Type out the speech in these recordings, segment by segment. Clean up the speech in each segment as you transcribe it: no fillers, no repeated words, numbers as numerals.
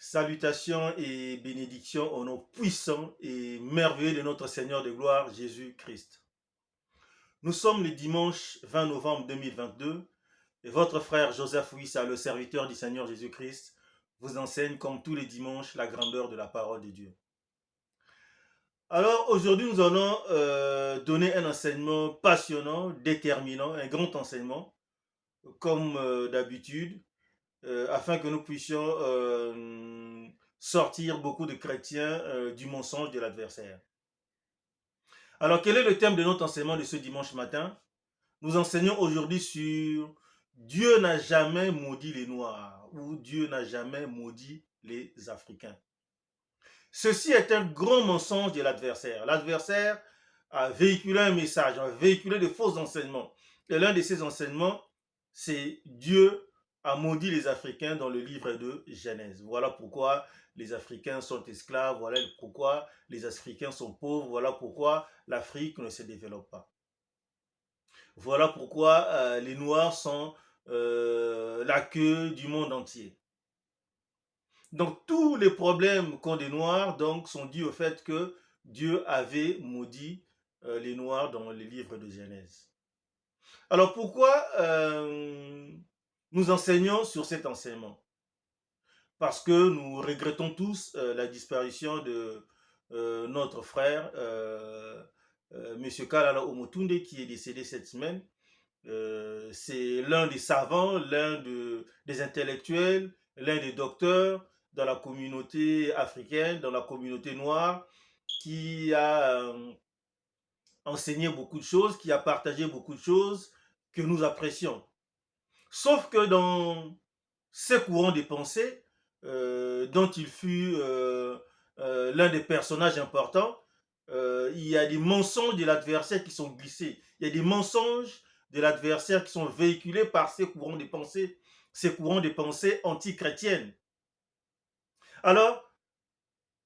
Salutations et bénédictions au nom puissant et merveilleux de notre Seigneur de gloire, Jésus-Christ. Nous sommes le dimanche 20 novembre 2022 et votre frère Joseph Wissa, le serviteur du Seigneur Jésus-Christ, vous enseigne comme tous les dimanches la grandeur de la parole de Dieu. Alors aujourd'hui, nous allons donner un enseignement passionnant, déterminant, un grand enseignement, comme d'habitude, afin que nous puissions sortir beaucoup de chrétiens du mensonge de l'adversaire. Alors, quel est le thème de notre enseignement de ce dimanche matin? Nous enseignons aujourd'hui sur Dieu n'a jamais maudit les Noirs ou Dieu n'a jamais maudit les Africains. Ceci est un grand mensonge de l'adversaire. L'adversaire a véhiculé un message, a véhiculé de faux enseignements. Et l'un de ces enseignements, c'est Dieu a maudit les Africains dans le livre de Genèse. Voilà pourquoi les Africains sont esclaves, voilà pourquoi les Africains sont pauvres, voilà pourquoi l'Afrique ne se développe pas. Voilà pourquoi les Noirs sont la queue du monde entier. Donc tous les problèmes qu'ont les Noirs donc, sont dus au fait que Dieu avait maudit les Noirs dans le livre de Genèse. Alors pourquoi nous enseignons sur cet enseignement? Parce que nous regrettons tous la disparition de notre frère, M. Kalala Omotunde, qui est décédé cette semaine. C'est l'un des savants, des intellectuels, l'un des docteurs dans la communauté africaine, dans la communauté noire, qui a enseigné beaucoup de choses, qui a partagé beaucoup de choses que nous apprécions. Sauf que dans ces courants de pensée, dont il fut l'un des personnages importants, il y a des mensonges de l'adversaire qui sont glissés. Il y a des mensonges de l'adversaire qui sont véhiculés par ces courants de pensée anti-chrétiennes. Alors,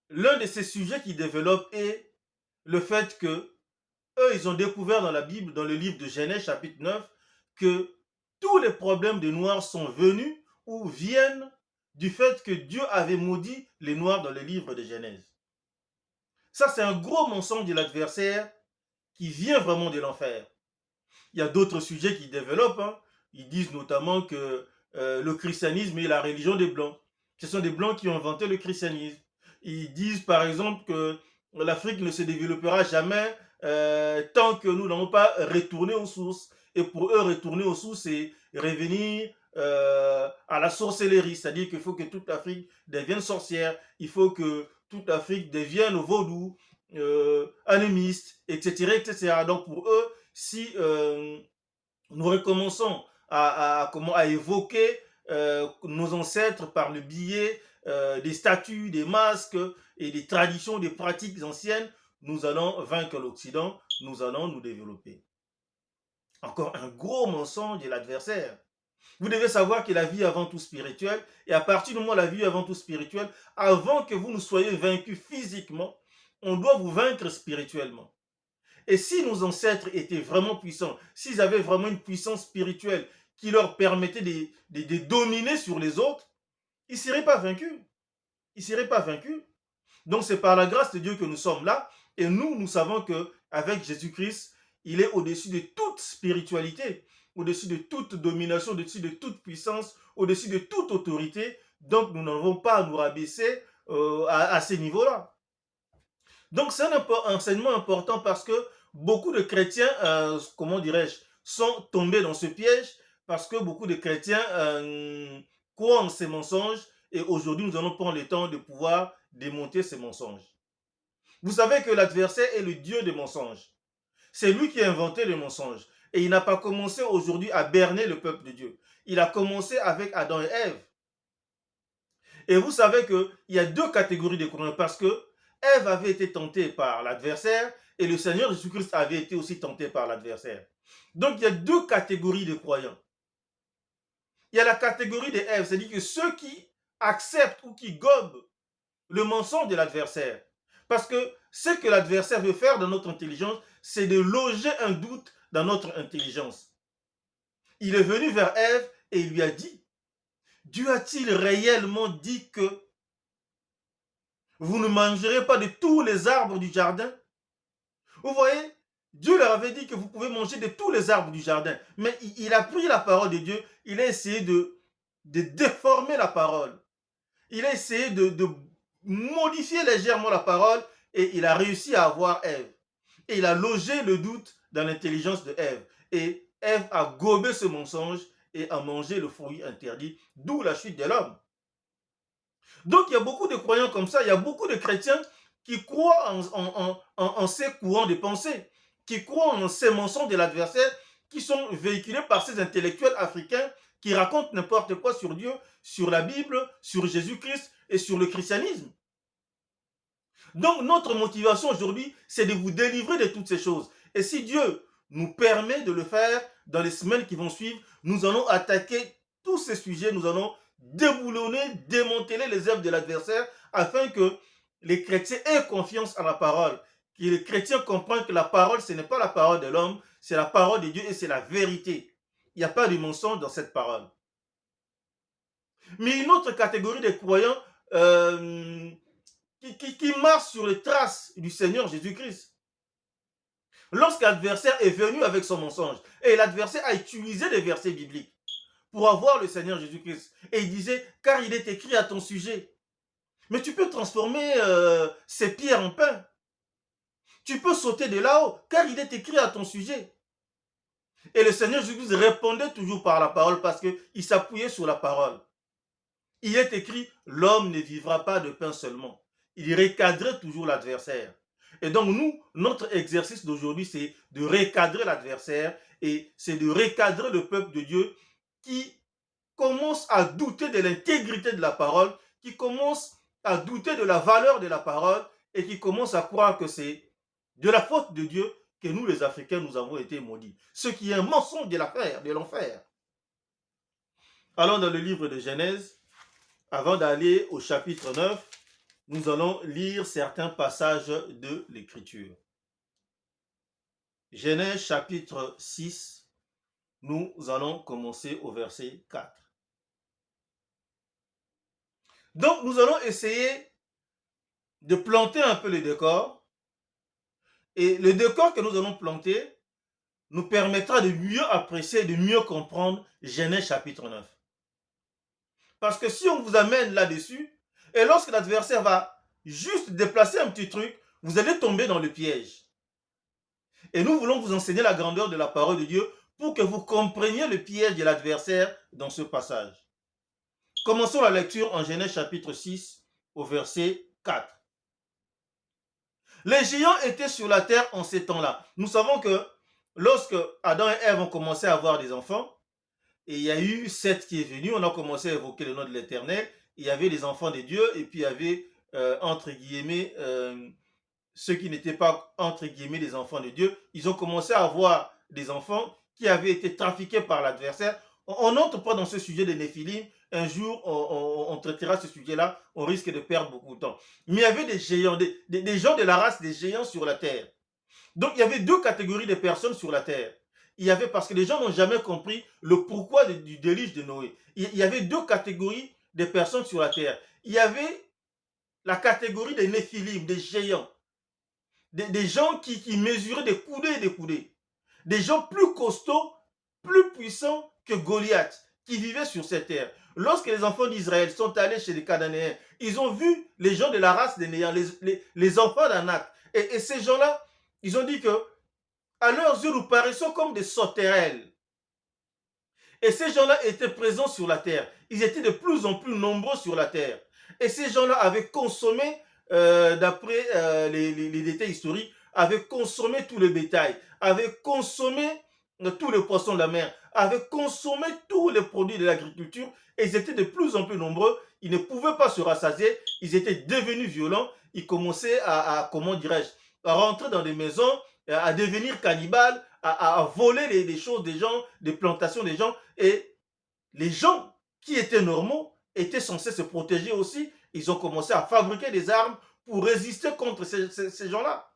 l'un de ces sujets qui développent est le fait que eux, ils ont découvert dans la Bible, dans le livre de Genèse chapitre 9, que tous les problèmes des Noirs sont venus ou viennent du fait que Dieu avait maudit les Noirs dans le livre de Genèse. Ça, c'est un gros mensonge de l'adversaire qui vient vraiment de l'enfer. Il y a d'autres sujets qui développent. Ils disent notamment que le christianisme est la religion des Blancs. Ce sont des Blancs qui ont inventé le christianisme. Ils disent par exemple que l'Afrique ne se développera jamais tant que nous n'allons pas retourner aux sources. Et pour eux, retourner aux sources, c'est revenir à la sorcellerie. C'est-à-dire qu'il faut que toute l'Afrique devienne sorcière. Il faut que toute l'Afrique devienne vaudou, animiste, etc., etc. Donc pour eux, si nous recommençons à évoquer nos ancêtres par le biais des statues, des masques et des traditions, des pratiques anciennes, nous allons vaincre l'Occident, nous allons nous développer. Encore un gros mensonge de l'adversaire. Vous devez savoir que la vie est avant tout spirituelle, et à partir du moment où la vie est avant tout spirituelle, avant que vous ne soyez vaincus physiquement, on doit vous vaincre spirituellement. Et si nos ancêtres étaient vraiment puissants, s'ils avaient vraiment une puissance spirituelle qui leur permettait de dominer sur les autres, ils ne seraient pas vaincus. Ils ne seraient pas vaincus. Donc c'est par la grâce de Dieu que nous sommes là. Et nous savons qu'avec Jésus-Christ, il est au-dessus de toute spiritualité, au-dessus de toute domination, au-dessus de toute puissance, au-dessus de toute autorité. Donc nous n'avons pas à nous rabaisser à ces niveaux-là. Donc c'est un enseignement important parce que beaucoup de chrétiens, comment dirais-je, sont tombés dans ce piège parce que beaucoup de chrétiens croient en ces mensonges et aujourd'hui nous allons prendre le temps de pouvoir démonter ces mensonges. Vous savez que l'adversaire est le Dieu des mensonges. C'est lui qui a inventé les mensonges et il n'a pas commencé aujourd'hui à berner le peuple de Dieu. Il a commencé avec Adam et Ève. Et vous savez qu'il y a deux catégories de croyants parce que Ève avait été tentée par l'adversaire et le Seigneur Jésus-Christ avait été aussi tenté par l'adversaire. Donc il y a deux catégories de croyants. Il y a la catégorie de Ève, c'est-à-dire que ceux qui acceptent ou qui gobent le mensonge de l'adversaire. Parce que ce que l'adversaire veut faire dans notre intelligence, c'est de loger un doute dans notre intelligence. Il est venu vers Ève et il lui a dit, Dieu a-t-il réellement dit que vous ne mangerez pas de tous les arbres du jardin. Vous voyez, Dieu leur avait dit que vous pouvez manger de tous les arbres du jardin. Mais il a pris la parole de Dieu, il a essayé de déformer la parole. Il a essayé de modifier légèrement la parole et il a réussi à avoir Ève. Et il a logé le doute dans l'intelligence de Ève. Et Ève a gobé ce mensonge et a mangé le fruit interdit, d'où la chute de l'homme. Donc il y a beaucoup de croyants comme ça, il y a beaucoup de chrétiens qui croient en ces courants de pensée, qui croient en ces mensonges de l'adversaire, qui sont véhiculés par ces intellectuels africains qui racontent n'importe quoi sur Dieu, sur la Bible, sur Jésus-Christ et sur le christianisme. Donc notre motivation aujourd'hui, c'est de vous délivrer de toutes ces choses. Et si Dieu nous permet de le faire dans les semaines qui vont suivre, nous allons attaquer tous ces sujets, nous allons déboulonner, démanteler les œuvres de l'adversaire afin que les chrétiens aient confiance en la parole, que les chrétiens comprennent que la parole, ce n'est pas la parole de l'homme, c'est la parole de Dieu et c'est la vérité. Il n'y a pas de mensonge dans cette parole. Mais une autre catégorie de croyants qui marche sur les traces du Seigneur Jésus-Christ. Lorsque l'adversaire est venu avec son mensonge, et l'adversaire a utilisé des versets bibliques pour avoir le Seigneur Jésus-Christ, et il disait, car il est écrit à ton sujet. Mais tu peux transformer ces pierres en pain. Tu peux sauter de là-haut, car il est écrit à ton sujet. Et le Seigneur Jésus répondait toujours par la parole parce qu'il s'appuyait sur la parole. Il est écrit, l'homme ne vivra pas de pain seulement. Il recadrait toujours l'adversaire. Et donc nous, notre exercice d'aujourd'hui, c'est de recadrer l'adversaire et c'est de recadrer le peuple de Dieu qui commence à douter de l'intégrité de la parole, qui commence à douter de la valeur de la parole et qui commence à croire que c'est de la faute de Dieu que nous, les Africains, nous avons été maudits. Ce qui est un mensonge de l'enfer. Allons dans le livre de Genèse. Avant d'aller au chapitre 9, nous allons lire certains passages de l'Écriture. Genèse chapitre 6, nous allons commencer au verset 4. Donc nous allons essayer de planter un peu le décor. Et le décor que nous allons planter nous permettra de mieux apprécier, de mieux comprendre Genèse chapitre 9. Parce que si on vous amène là-dessus, et lorsque l'adversaire va juste déplacer un petit truc, vous allez tomber dans le piège. Et nous voulons vous enseigner la grandeur de la parole de Dieu pour que vous compreniez le piège de l'adversaire dans ce passage. Commençons la lecture en Genèse chapitre 6 au verset 4. Les géants étaient sur la terre en ces temps-là. Nous savons que lorsque Adam et Ève ont commencé à avoir des enfants, et il y a eu Seth qui est venu, on a commencé à évoquer le nom de l'Éternel, il y avait les enfants de Dieu, et puis il y avait, entre guillemets, ceux qui n'étaient pas, entre guillemets, les enfants de Dieu. Ils ont commencé à avoir des enfants qui avaient été trafiqués par l'adversaire. On n'entre pas dans ce sujet de Néphilim. Un jour, on traitera ce sujet-là, on risque de perdre beaucoup de temps. Mais il y avait des géants, des gens de la race des géants sur la terre. Donc il y avait deux catégories de personnes sur la terre. Il y avait, parce que les gens n'ont jamais compris le pourquoi du déluge de Noé. Il y avait deux catégories de personnes sur la terre. Il y avait la catégorie des Néphilim, des géants. Des gens qui mesuraient des coudées et des coudées. Des gens plus costauds, plus puissants que Goliath, qui vivaient sur cette terre. Lorsque les enfants d'Israël sont allés chez les Cananéens, ils ont vu les gens de la race des Néants, les enfants d'Anak. Et ces gens-là, ils ont dit que, à leurs yeux, nous paraissons comme des sauterelles. Et ces gens-là étaient présents sur la terre. Ils étaient de plus en plus nombreux sur la terre. Et ces gens-là avaient consommé, d'après les détails historiques, avaient consommé tout le bétail, avaient consommé tous les poissons de la mer, avaient consommé tous les produits de l'agriculture, et ils étaient de plus en plus nombreux. Ils ne pouvaient pas se rassasier, ils étaient devenus violents, ils commençaient comment dirais-je, à rentrer dans des maisons, à devenir cannibales, à voler les choses des gens, des plantations des gens, et les gens qui étaient normaux étaient censés se protéger aussi. Ils ont commencé à fabriquer des armes pour résister contre ces gens-là.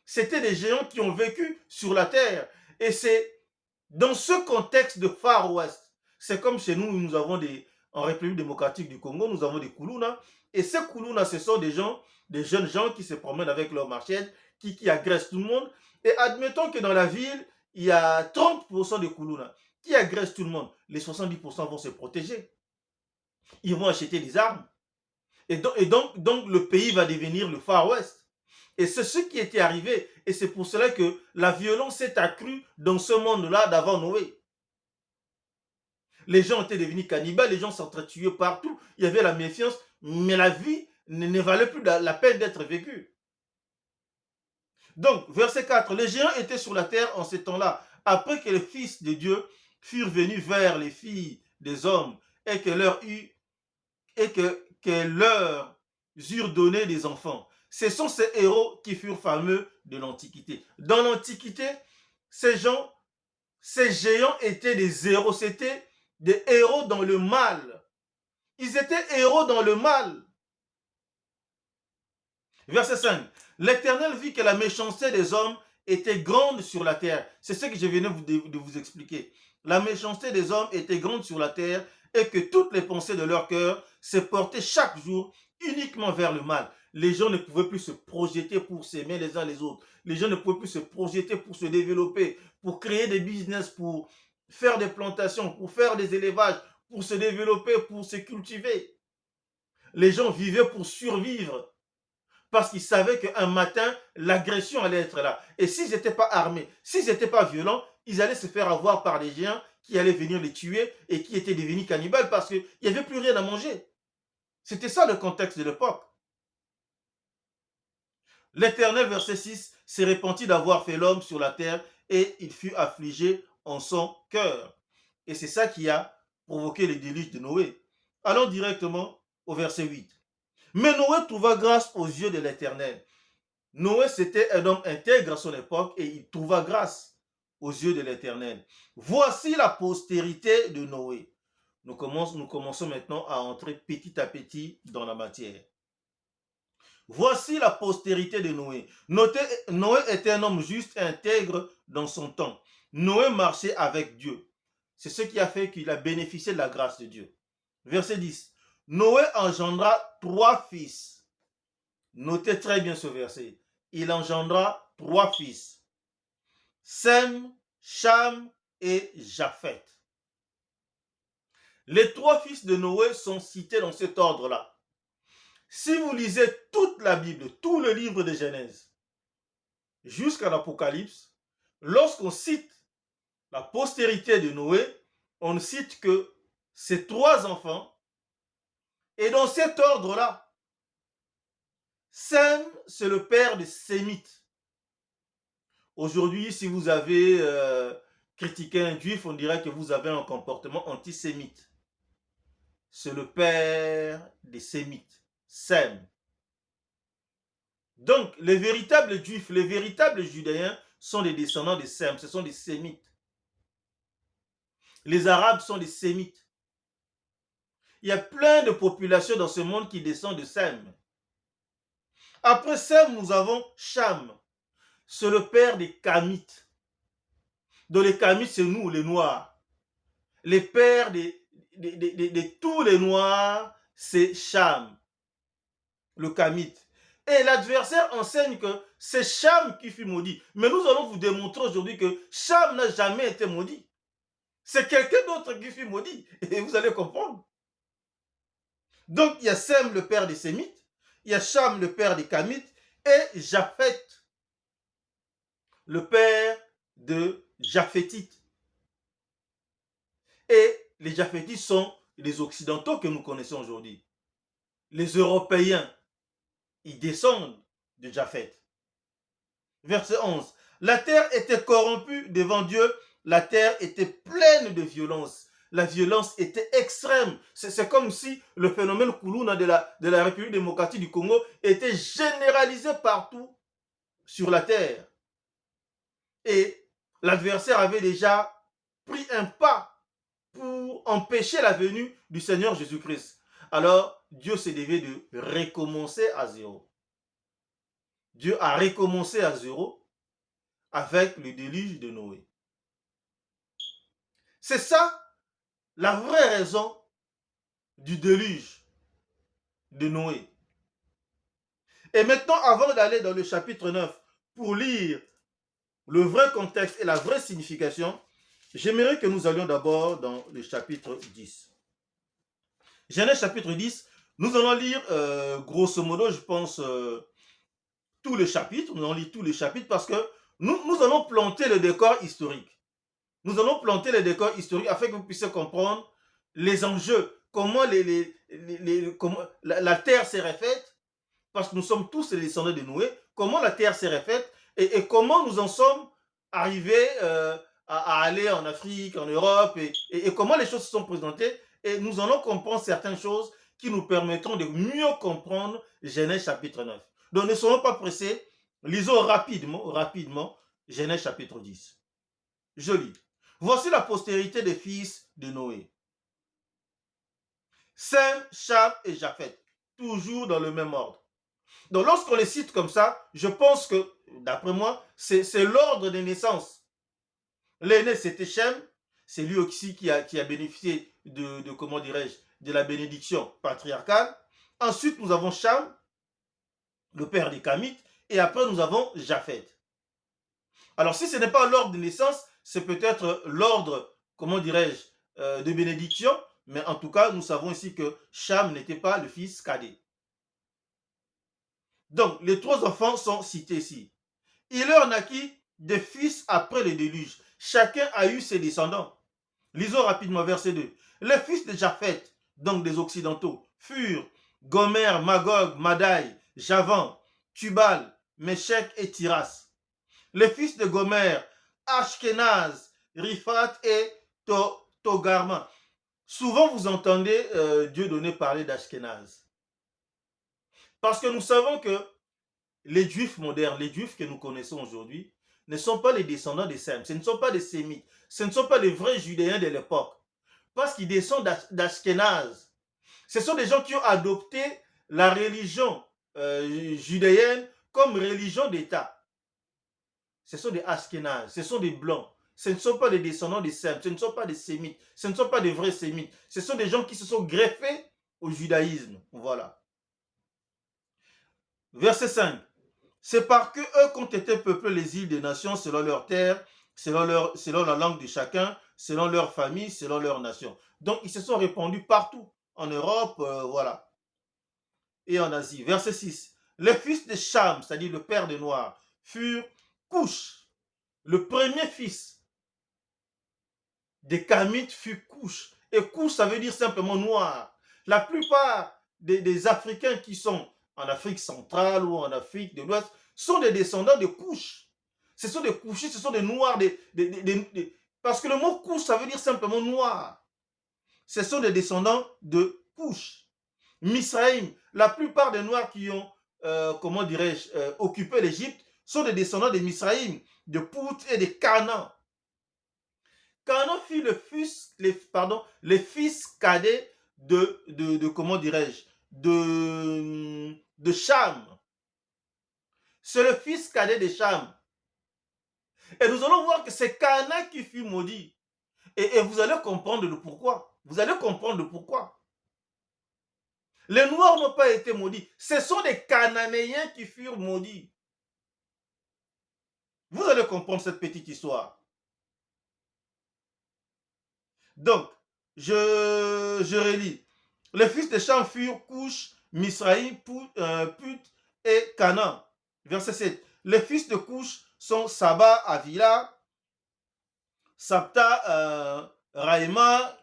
C'était des géants qui ont vécu sur la terre. Et c'est dans ce contexte de Far West, c'est comme chez nous, nous avons en République démocratique du Congo, nous avons des Kuluna. Et ces Kuluna, ce sont des jeunes gens qui se promènent avec leurs machettes, qui agressent tout le monde. Et admettons que dans la ville, il y a 30% de Kuluna qui agressent tout le monde. Les 70% vont se protéger. Ils vont acheter des armes. Donc, le pays va devenir le Far West. Et c'est ce qui était arrivé. Et c'est pour cela que la violence s'est accrue dans ce monde-là d'avant Noé. Les gens étaient devenus cannibales, les gens s'entretuaient partout. Il y avait la méfiance, mais la vie ne valait plus la peine d'être vécue. Donc, verset 4, les géants étaient sur la terre en ces temps-là, après que les fils de Dieu furent venus vers les filles des hommes et que leur eurent donné des enfants. Ce sont ces héros qui furent fameux de l'Antiquité. Dans l'Antiquité, ces géants étaient des héros, c'était des héros dans le mal. Ils étaient héros dans le mal. Verset 5. L'Éternel vit que la méchanceté des hommes était grande sur la terre. C'est ce que je venais de vous expliquer. La méchanceté des hommes était grande sur la terre et que toutes les pensées de leur cœur se portaient chaque jour uniquement vers le mal. Les gens ne pouvaient plus se projeter pour s'aimer les uns les autres. Les gens ne pouvaient plus se projeter pour se développer, pour créer des business, pour faire des plantations, pour faire des élevages, pour se développer, pour se cultiver. Les gens vivaient pour survivre parce qu'ils savaient qu'un matin, l'agression allait être là. Et s'ils n'étaient pas armés, s'ils n'étaient pas violents, ils allaient se faire avoir par des géants qui allaient venir les tuer et qui étaient devenus cannibales parce qu'il n'y avait plus rien à manger. C'était ça le contexte de l'époque. L'Éternel, verset 6, s'est repenti d'avoir fait l'homme sur la terre et il fut affligé en son cœur. Et c'est ça qui a provoqué les déluge de Noé. Allons directement au verset 8. Mais Noé trouva grâce aux yeux de l'Éternel. Noé, c'était un homme intègre à son époque et il trouva grâce aux yeux de l'Éternel. Voici la postérité de Noé. Nous commençons maintenant à entrer petit à petit dans la matière. Voici la postérité de Noé. Noé était un homme juste et intègre dans son temps. Noé marchait avec Dieu. C'est ce qui a fait qu'il a bénéficié de la grâce de Dieu. Verset 10. Noé engendra 3 fils. Notez très bien ce verset. Il engendra 3 fils. Sem, Cham et Japheth. Les 3 fils de Noé sont cités dans cet ordre-là. Si vous lisez toute la Bible, tout le livre de Genèse, jusqu'à l'Apocalypse, lorsqu'on cite la postérité de Noé, on ne cite que ses 3 enfants. Et dans cet ordre-là, Sem, c'est le père des Sémites. Aujourd'hui, si vous avez critiqué un juif, on dirait que vous avez un comportement antisémite. C'est le père des Sémites, Sem. Donc, les véritables juifs, les véritables judéens sont des descendants de Sem, ce sont des Sémites. Les Arabes sont des Sémites. Il y a plein de populations dans ce monde qui descendent de Sem. Après Sem, nous avons Cham. C'est le père des Kamites. Donc les Kamites, c'est nous, les Noirs. Les pères de tous les Noirs, c'est Cham, le Kamite. Et l'adversaire enseigne que c'est Cham qui fut maudit. Mais nous allons vous démontrer aujourd'hui que Cham n'a jamais été maudit. C'est quelqu'un d'autre qui fut maudit. Et vous allez comprendre. Donc il y a Sem, le père des Sémites. Il y a Cham, le père des Kamites. Et Japheth, le père de Japhétites. Et les Japhétites sont les Occidentaux que nous connaissons aujourd'hui. Les Européens, ils descendent de Japheth. Verset 11. La terre était corrompue devant Dieu, la terre était pleine de violence. La violence était extrême. C'est comme si le phénomène Kuluna de la République démocratique du Congo était généralisé partout sur la terre. Et l'adversaire avait déjà pris un pas pour empêcher la venue du Seigneur Jésus-Christ. Alors, Dieu se devait de recommencer à zéro. Dieu a recommencé à zéro avec le déluge de Noé. C'est ça la vraie raison du déluge de Noé. Et maintenant, avant d'aller dans le chapitre 9, pour lire le vrai contexte et la vraie signification, j'aimerais que nous allions d'abord dans le chapitre 10. Genèse chapitre 10, nous allons lire grosso modo, je pense, tous les chapitres. Nous allons lire tous les chapitres parce que nous allons planter le décor historique. Nous allons planter le décor historique afin que vous puissiez comprendre les enjeux, comment, comment la terre s'est refaite, parce que nous sommes tous les descendants de Noé, comment la terre s'est refaite et comment nous en sommes arrivés à aller en Afrique, en Europe, et comment les choses se sont présentées. Et nous allons comprendre certaines choses qui nous permettront de mieux comprendre Genèse chapitre 9. Donc ne soyons pas pressés, lisons rapidement Genèse chapitre 10. Je lis. Voici la postérité des fils de Noé. Sem, Cham et Japheth, toujours dans le même ordre. Donc lorsqu'on les cite comme ça, je pense que, d'après moi, c'est l'ordre des naissances. L'aîné, c'était Shem, c'est lui aussi qui a bénéficié comment dirais-je, de la bénédiction patriarcale. Ensuite, nous avons Cham, le père des Kamites, et après, nous avons Japheth. Alors, si ce n'est pas l'ordre de naissance, c'est peut-être l'ordre, comment dirais-je, de bénédiction, mais en tout cas, nous savons ici que Cham n'était pas le fils cadet. Donc, les trois enfants sont cités ici. Il leur naquit des fils après le déluge. Chacun a eu ses descendants. Lisons rapidement verset 2. Les fils de Japheth, donc des Occidentaux, furent Gomer, Magog, Madai, Javan, Tubal, Meshech et Tiras. Les fils de Gomer, Ashkenaz, Riphat et Togarma. Souvent vous entendez Dieudonné parler d'Ashkenaz. Parce que nous savons que les Juifs modernes, les Juifs que nous connaissons aujourd'hui, ne sont pas les descendants de Sem, ce ne sont pas des Sémites, ce ne sont pas les vrais Judéens de l'époque, parce qu'ils descendent d'Ashkenaz. Ce sont des gens qui ont adopté la religion judéenne comme religion d'État. Ce sont des Ashkenaz, ce sont des Blancs. Ce ne sont pas les descendants de Sem, ce ne sont pas des Sémites, ce ne sont pas des vrais Sémites. Ce sont des gens qui se sont greffés au judaïsme. Voilà. Verset 5. C'est parce que eux qu'ont été peuplées les îles des nations selon leur terre, selon la langue de chacun, selon leur famille, selon leur nation. Donc ils se sont répandus partout, en Europe, voilà, et en Asie. Verset 6. Les fils de Cham, c'est-à-dire le père des Noirs, furent Couche. Le premier fils des Kamites fut Couche. Et Couche, ça veut dire simplement noir. La plupart des Africains qui sont en Afrique centrale ou en Afrique de l'Ouest sont des descendants de Couche. Ce sont des couchis, ce sont des noirs. Parce que le mot Couche, ça veut dire simplement noir. Ce sont des descendants de Couche. Misraïm, la plupart des noirs qui ont, comment dirais-je, occupé l'Égypte sont des descendants de Misraïm, de Pout et de Canaan. Canaan fut les fils cadets de comment dirais-je, de Cham. C'est le fils cadet de Cham. Et nous allons voir que c'est Canaan qui fut maudit. Et vous allez comprendre le pourquoi. Vous allez comprendre le pourquoi. Les Noirs n'ont pas été maudits. Ce sont des Cananéens qui furent maudits. Vous allez comprendre cette petite histoire. Donc, je relis. Les fils de Cham furent Couche, Misraïm, Put et Canaan. Verset 7. Les fils de Couche sont Saba, Avila, Sapta, Raïma,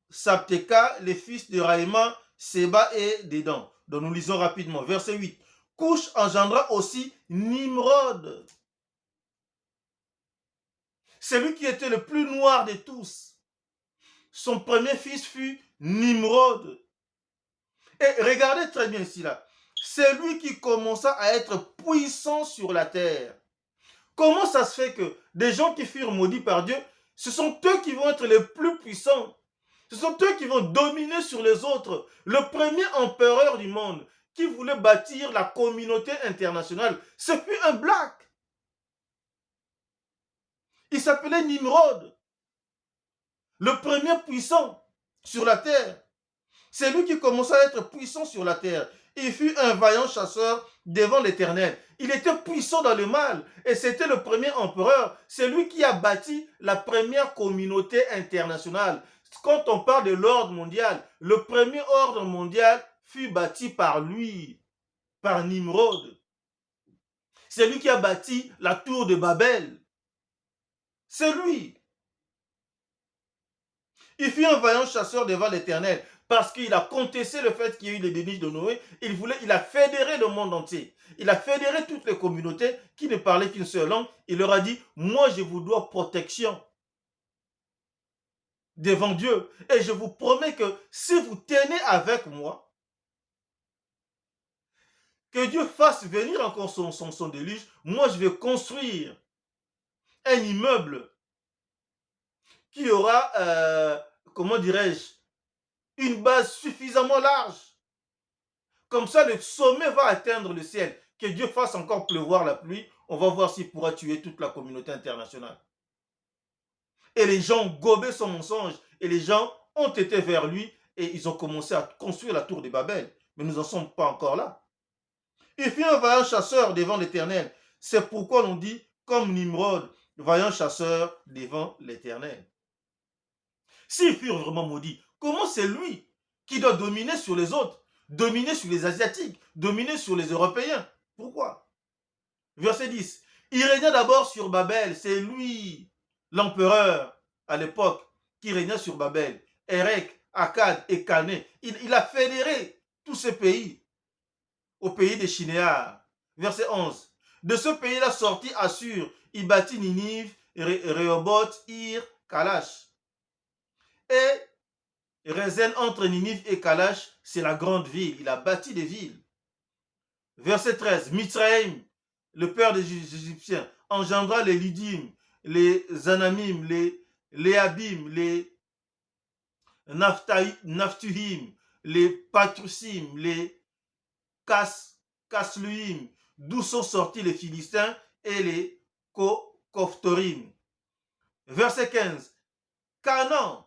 Sapteka. Les fils de Raïma, Seba et Dédan. Donc nous lisons rapidement. Verset 8. Couche engendra aussi Nimrod. Celui qui était le plus noir de tous. Son premier fils fut Nimrod. Et regardez très bien ici là. C'est lui qui commença à être puissant sur la terre. Comment ça se fait que des gens qui furent maudits par Dieu, ce sont eux qui vont être les plus puissants. Ce sont eux qui vont dominer sur les autres. Le premier empereur du monde qui voulait bâtir la communauté internationale, ce fut un black. Il s'appelait Nimrod. Le premier puissant sur la terre. C'est lui qui commença à être puissant sur la terre. Il fut un vaillant chasseur devant l'Éternel. Il était puissant dans le mal et c'était le premier empereur. C'est lui qui a bâti la première communauté internationale. Quand on parle de l'ordre mondial, le premier ordre mondial fut bâti par lui, par Nimrod. C'est lui qui a bâti la tour de Babel. C'est lui. Il fut un vaillant chasseur devant l'Éternel parce qu'il a contesté le fait qu'il y a eu les délices de Noé. Il a fédéré le monde entier. Il a fédéré toutes les communautés qui ne parlaient qu'une seule langue. Il leur a dit, moi je vous dois protection devant Dieu. Et je vous promets que si vous tenez avec moi, que Dieu fasse venir encore son déluge, moi je vais construire un immeuble qui aura, comment dirais-je, une base suffisamment large. Comme ça, le sommet va atteindre le ciel. Que Dieu fasse encore pleuvoir la pluie. On va voir s'il pourra tuer toute la communauté internationale. Et les gens gobaient son mensonge. Et les gens ont été vers lui. Et ils ont commencé à construire la tour de Babel. Mais nous n'en sommes pas encore là. Il fut un vaillant chasseur devant l'Éternel. C'est pourquoi l'on dit, comme Nimrod, vaillant chasseur devant l'Éternel. S'ils furent vraiment maudits, comment c'est lui qui doit dominer sur les autres, dominer sur les Asiatiques, dominer sur les Européens? Pourquoi? Verset 10. Il régna d'abord sur Babel, c'est lui, l'empereur à l'époque, qui régna sur Babel. Érec, Akkad et Calné. Il a fédéré tous ces pays au pays des Shinéars. Verset 11. De ce pays-là sortit Assur, il bâtit Ninive, Rehoboth, Ir, Kalash. Et Rézen entre Ninive et Kalash, c'est la grande ville. Il a bâti des villes. Verset 13. Mitzraïm, le père des Égyptiens, engendra les Lydim, les Anamim, les Léabim, les Naphtuhim, les Patrusim, les Kasluim, d'où sont sortis les Philistins et les Kophtorim. Verset 15. Canaan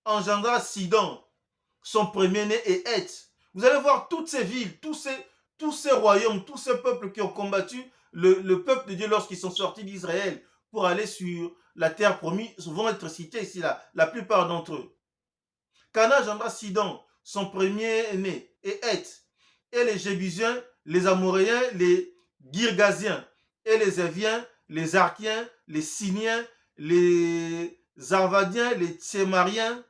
engendra Sidon, son premier-né, et Heth. Vous allez voir toutes ces villes, tous ces royaumes, tous ces peuples qui ont combattu le peuple de Dieu lorsqu'ils sont sortis d'Israël pour aller sur la terre promise, vont être cités ici, la plupart d'entre eux. Canaan engendra Sidon, son premier-né, et Heth, et les Jébusiens, les Amoréens, les Girgasiens, et les Éviens, les Arkiens, les Siniens, les Arvadiens, les Tsémariens,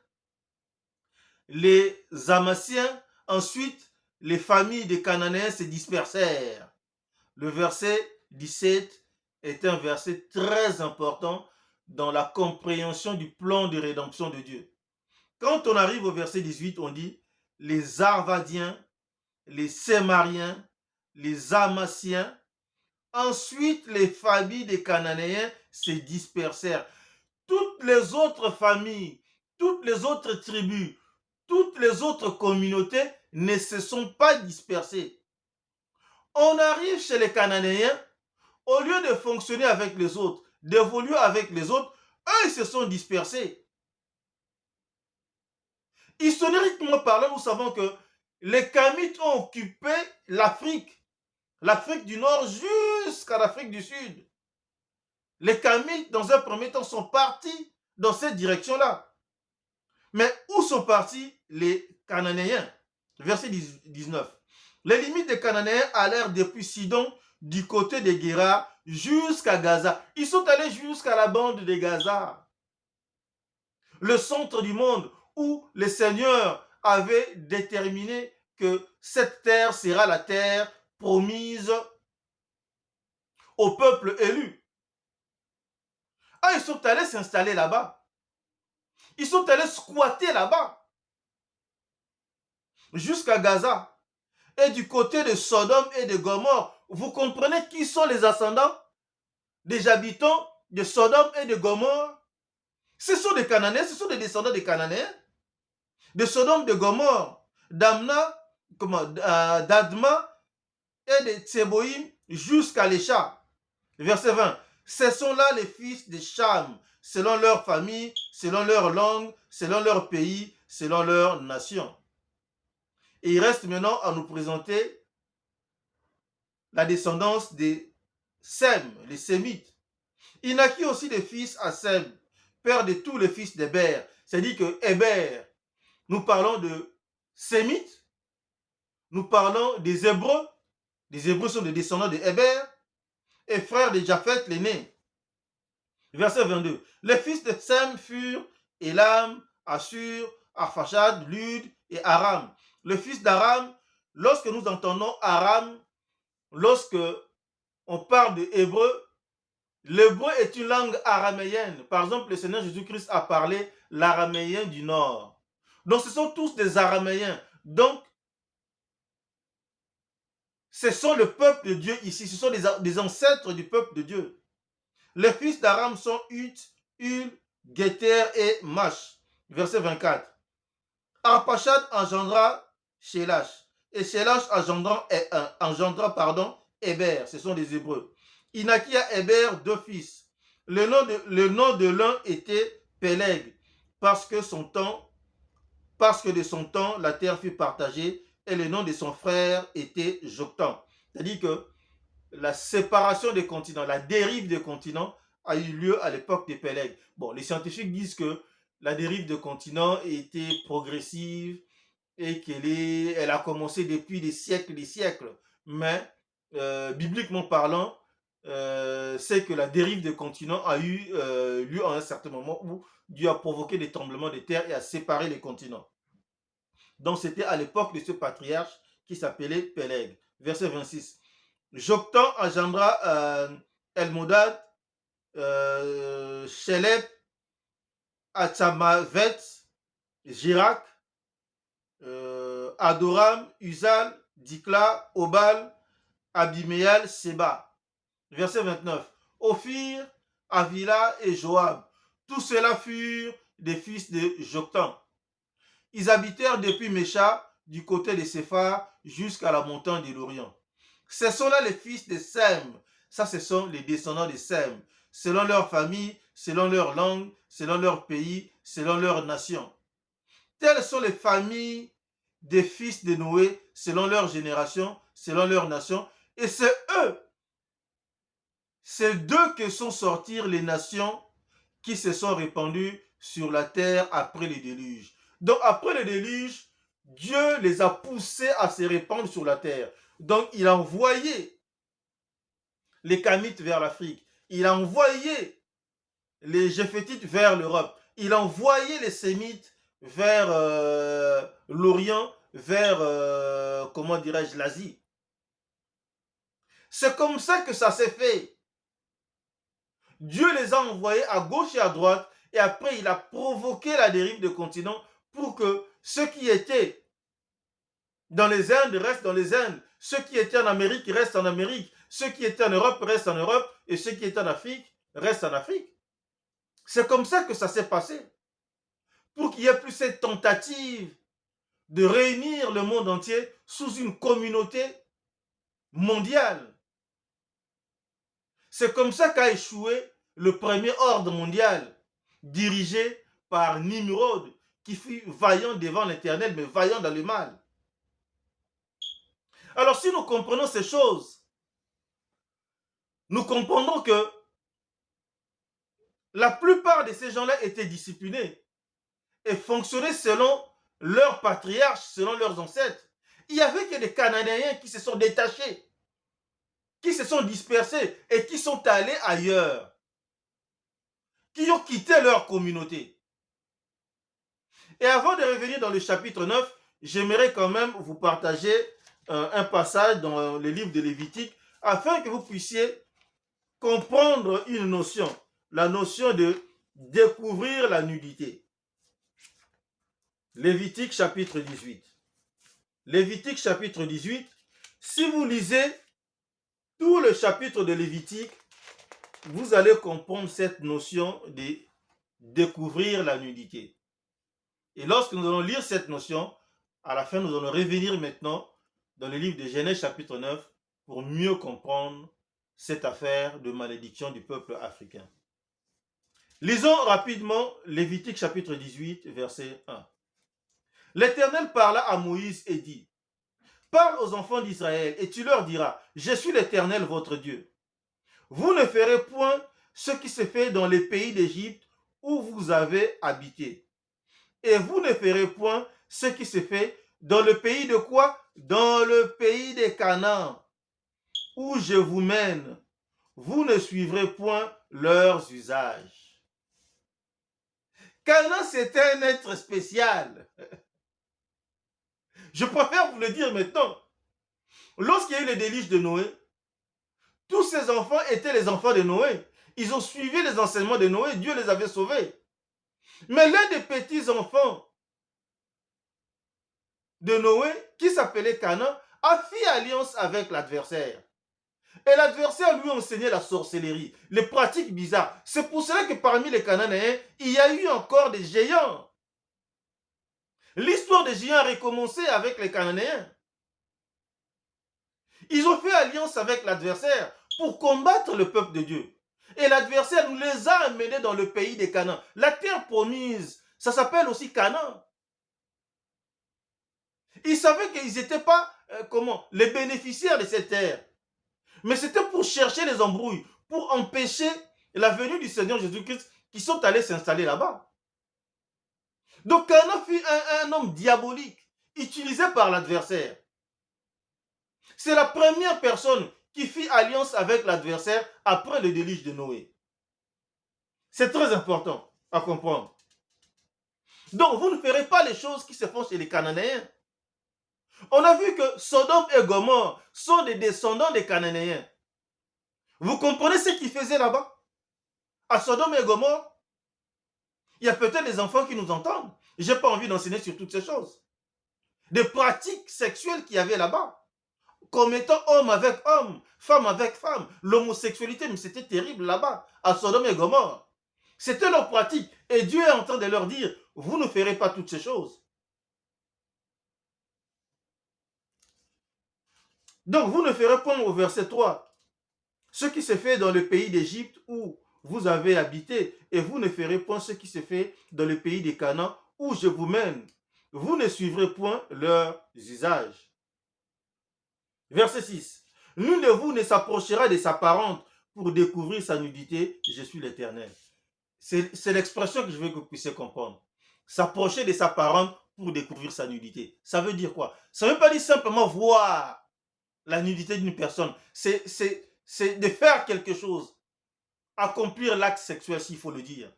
les Amassiens. Ensuite, les familles des Cananéens se dispersèrent. Le verset 17 est un verset très important dans la compréhension du plan de rédemption de Dieu. Quand on arrive au verset 18, on dit les Arvadiens, les Sémariens, les Amassiens. Ensuite, les familles des Cananéens se dispersèrent. Toutes les autres familles, toutes les autres tribus, toutes les autres communautés ne se sont pas dispersées. On arrive chez les Cananéens, au lieu de fonctionner avec les autres, d'évoluer avec les autres, eux, ils se sont dispersés. Historiquement parlant, nous savons que les Kamites ont occupé l'Afrique du Nord jusqu'à l'Afrique du Sud. Les Kamites, dans un premier temps, sont partis dans cette direction-là. Mais où sont partis les Cananéens? Verset 19. Les limites des Cananéens allèrent depuis Sidon, du côté de Guéra, jusqu'à Gaza. Ils sont allés jusqu'à la bande de Gaza, le centre du monde, où les seigneurs avaient déterminé que cette terre sera la terre promise au peuple élu. Ah, ils sont allés s'installer là-bas. Ils sont allés squatter là-bas, jusqu'à Gaza. Et du côté de Sodome et de Gomorrhe, vous comprenez qui sont les ascendants des habitants de Sodome et de Gomorrhe? Ce sont des Cananéens, ce sont des descendants des Cananéens, de Sodome, de Gomorrhe, d'Adma et de Tseboïm jusqu'à l'Écha. Verset 20. Ce sont là les fils de Cham, selon leur famille, selon leur langue, selon leur pays, selon leur nation. Et il reste maintenant à nous présenter la descendance des Sem, les Sémites. Il naquit aussi des fils à Sem, père de tous les fils d'Héber. C'est-à-dire que Héber, nous parlons de Sémites, nous parlons des Hébreux. Les Hébreux sont des descendants de Héber et frères de Japheth l'aîné. Verset 22. Les fils de Sem furent Élam, Assur, Arphaxad, Lud et Aram. Le fils d'Aram, lorsque nous entendons Aram, lorsque on parle de hébreu, l'hébreu est une langue araméenne. Par exemple, le Seigneur Jésus-Christ a parlé l'araméen du Nord. Donc, ce sont tous des araméens. Donc, ce sont le peuple de Dieu ici. Ce sont des ancêtres du peuple de Dieu. Les fils d'Aram sont Hut, Hul, Guéter et Mash. Verset 24. Arpachad engendra Shélach. Et Shélach engendra Héber. Ce sont des Hébreux. Il naquit à Héber 2 fils. Le nom de l'un était Péleg, parce que de son temps, la terre fut partagée, et le nom de son frère était Joktan. C'est-à-dire que la séparation des continents, la dérive des continents a eu lieu à l'époque des Péleg. Bon, les scientifiques disent que la dérive des continents était progressive et elle a commencé depuis des siècles et des siècles. Mais, bibliquement parlant, c'est que la dérive des continents a eu lieu à un certain moment où Dieu a provoqué des tremblements de terre et a séparé les continents. Donc, c'était à l'époque de ce patriarche qui s'appelait Péleg. Verset 26. Joktan engendra Elmodad, Shelep, Atzamavet, Jirak, Adoram, Uzal, Dikla, Obal, Abiméal, Seba. Verset 29. Ophir, Avila et Joab. Tous ceux-là furent des fils de Joktan. Ils habitèrent depuis Mécha, du côté de Séphar, jusqu'à la montagne de l'Orient. Ce sont là les fils de Sem. Ça, ce sont les descendants de Sem. Selon leur famille, selon leur langue, selon leur pays, selon leur nation. Telles sont les familles des fils de Noé, selon leur génération, selon leur nation. Et c'est d'eux que sont sorties les nations qui se sont répandues sur la terre après le déluge. Donc après le déluge, Dieu les a poussés à se répandre sur la terre. Donc il a envoyé les Kamites vers l'Afrique. Il a envoyé les Jéphétites vers l'Europe. Il a envoyé les Sémites vers l'Orient, vers, comment dirais-je, l'Asie. C'est comme ça que ça s'est fait. Dieu les a envoyés à gauche et à droite, et après il a provoqué la dérive des continents pour que ceux qui étaient dans les Indes restent dans les Indes, ceux qui étaient en Amérique restent en Amérique, ceux qui étaient en Europe restent en Europe, et ceux qui étaient en Afrique restent en Afrique. C'est comme ça que ça s'est passé. Pour qu'il n'y ait plus cette tentative de réunir le monde entier sous une communauté mondiale. C'est comme ça qu'a échoué le premier ordre mondial, dirigé par Nimrod, qui fut vaillant devant l'Éternel, mais vaillant dans le mal. Alors si nous comprenons ces choses, nous comprenons que la plupart de ces gens-là étaient disciplinés et fonctionnaient selon leurs patriarches, selon leurs ancêtres. Il n'y avait que des Cananéens qui se sont détachés, qui se sont dispersés et qui sont allés ailleurs, qui ont quitté leur communauté. Et avant de revenir dans le chapitre 9, j'aimerais quand même vous partager un passage dans le livre de Lévitique afin que vous puissiez comprendre une notion, la notion de découvrir la nudité. Lévitique chapitre 18. Lévitique chapitre 18, si vous lisez tout le chapitre de Lévitique, vous allez comprendre cette notion de découvrir la nudité. Et lorsque nous allons lire cette notion, à la fin, nous allons revenir maintenant dans le livre de Genèse chapitre 9 pour mieux comprendre cette affaire de malédiction du peuple africain. Lisons rapidement Lévitique chapitre 18, verset 1. L'Éternel parla à Moïse et dit, parle aux enfants d'Israël et tu leur diras, je suis l'Éternel votre Dieu. Vous ne ferez point ce qui se fait dans les pays d'Égypte où vous avez habité. Et vous ne ferez point ce qui se fait dans le pays de quoi? Dans le pays des Canaan, où je vous mène. Vous ne suivrez point leurs usages. Canaan, c'était un être spécial. Je préfère vous le dire maintenant. Lorsqu'il y a eu le déluge de Noé, tous ces enfants étaient les enfants de Noé. Ils ont suivi les enseignements de Noé, Dieu les avait sauvés. Mais l'un des petits-enfants de Noé, qui s'appelait Canaan, a fait alliance avec l'adversaire. Et l'adversaire lui enseignait la sorcellerie, les pratiques bizarres. C'est pour cela que parmi les Cananéens, il y a eu encore des géants. L'histoire des géants a recommencé avec les Cananéens. Ils ont fait alliance avec l'adversaire pour combattre le peuple de Dieu. Et l'adversaire nous les a amenés dans le pays des Canaan. La terre promise, ça s'appelle aussi Canaan. Ils savaient qu'ils n'étaient pas les bénéficiaires de cette terre. Mais c'était pour chercher les embrouilles, pour empêcher la venue du Seigneur Jésus-Christ qui sont allés s'installer là-bas. Donc Canaan fut un homme diabolique, utilisé par l'adversaire. C'est la première personne qui fit alliance avec l'adversaire après le déluge de Noé. C'est très important à comprendre. Donc vous ne ferez pas les choses qui se font chez les Cananéens. On a vu que Sodome et Gomorrhe sont des descendants des Cananéens. Vous comprenez ce qu'ils faisaient là-bas? À Sodome et Gomorrhe, il y a peut-être des enfants qui nous entendent. Je n'ai pas envie d'enseigner sur toutes ces choses. Des pratiques sexuelles qu'il y avait là-bas. Comme étant homme avec homme, femme avec femme. L'homosexualité, mais c'était terrible là-bas, à Sodome et Gomorrhe. C'était leur pratique. Et Dieu est en train de leur dire, vous ne ferez pas toutes ces choses. Donc, vous ne ferez point au verset 3, ce qui se fait dans le pays d'Égypte où vous avez habité, et vous ne ferez point ce qui se fait dans le pays des Canaan où je vous mène. Vous ne suivrez point leurs usages. Verset 6. Nul de vous ne s'approchera de sa parente pour découvrir sa nudité, je suis l'Éternel. C'est l'expression que je veux que vous puissiez comprendre. S'approcher de sa parente pour découvrir sa nudité. Ça veut dire quoi? Ça ne veut pas dire simplement voir la nudité d'une personne. C'est de faire quelque chose. Accomplir l'acte sexuel, s'il faut le dire.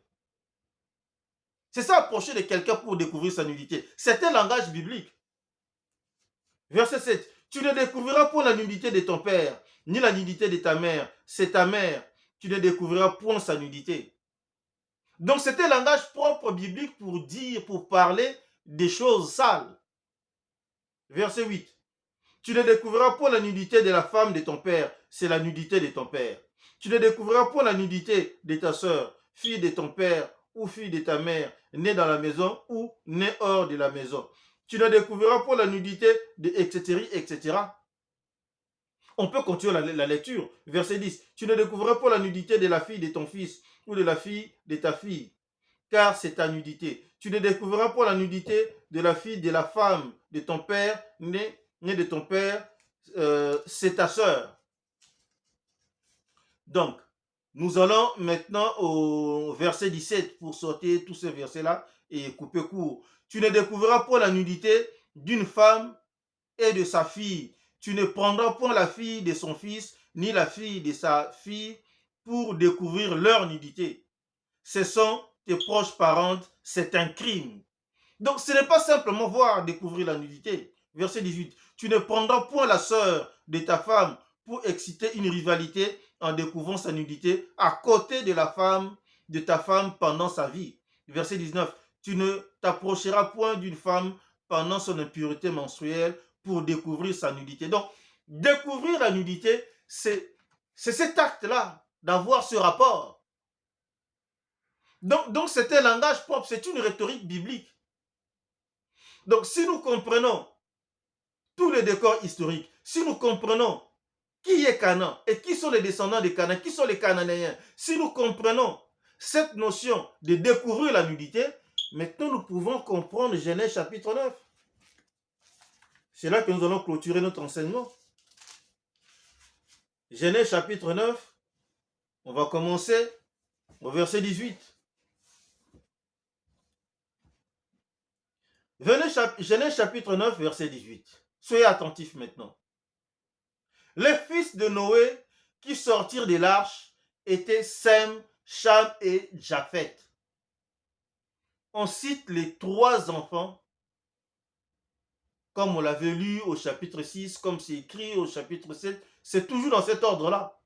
C'est ça, approcher de quelqu'un pour découvrir sa nudité. C'est un langage biblique. Verset 7. Tu ne découvriras point la nudité de ton père, ni la nudité de ta mère. C'est ta mère. Tu ne découvriras point sa nudité. Donc c'était un langage propre biblique pour dire, pour parler des choses sales. Verset 8. Tu ne découvriras point la nudité de la femme de ton père, c'est la nudité de ton père. Tu ne découvriras point la nudité de ta sœur, fille de ton père ou fille de ta mère, née dans la maison ou née hors de la maison. Tu ne découvriras point la nudité de etc., etc. On peut continuer la lecture. Verset 10. Tu ne découvriras pas la nudité de la fille de ton fils ou de la fille de ta fille, car c'est ta nudité. Tu ne découvriras pas la nudité de la fille de la femme de ton père, née de ton père, c'est ta sœur. Donc, nous allons maintenant au verset 17 pour sortir tous ces versets-là et couper court. Tu ne découvriras pas la nudité d'une femme et de sa fille. Tu ne prendras point la fille de son fils, ni la fille de sa fille, pour découvrir leur nudité. Ce sont tes proches parentes, c'est un crime. Donc ce n'est pas simplement voir, découvrir la nudité. Verset 18. Tu ne prendras point la sœur de ta femme pour exciter une rivalité en découvrant sa nudité à côté de la femme de ta femme pendant sa vie. Verset 19. Tu ne t'approcheras point d'une femme pendant son impureté menstruelle pour découvrir sa nudité. Donc, découvrir la nudité, c'est cet acte-là, d'avoir ce rapport. Donc c'est un langage propre, c'est une rhétorique biblique. Donc, si nous comprenons tous les décors historiques, si nous comprenons qui est Canaan et qui sont les descendants de Canaan, qui sont les Cananéens, si nous comprenons cette notion de découvrir la nudité, maintenant nous pouvons comprendre Genèse chapitre 9. C'est là que nous allons clôturer notre enseignement. Genèse chapitre 9, on va commencer au verset 18. Genèse chapitre 9, verset 18. Soyez attentifs maintenant. Les fils de Noé qui sortirent de l'arche étaient Sem, Cham et Japheth. On cite les 3 enfants, comme on l'avait lu au chapitre 6, comme c'est écrit au chapitre 7. C'est toujours dans cet ordre-là.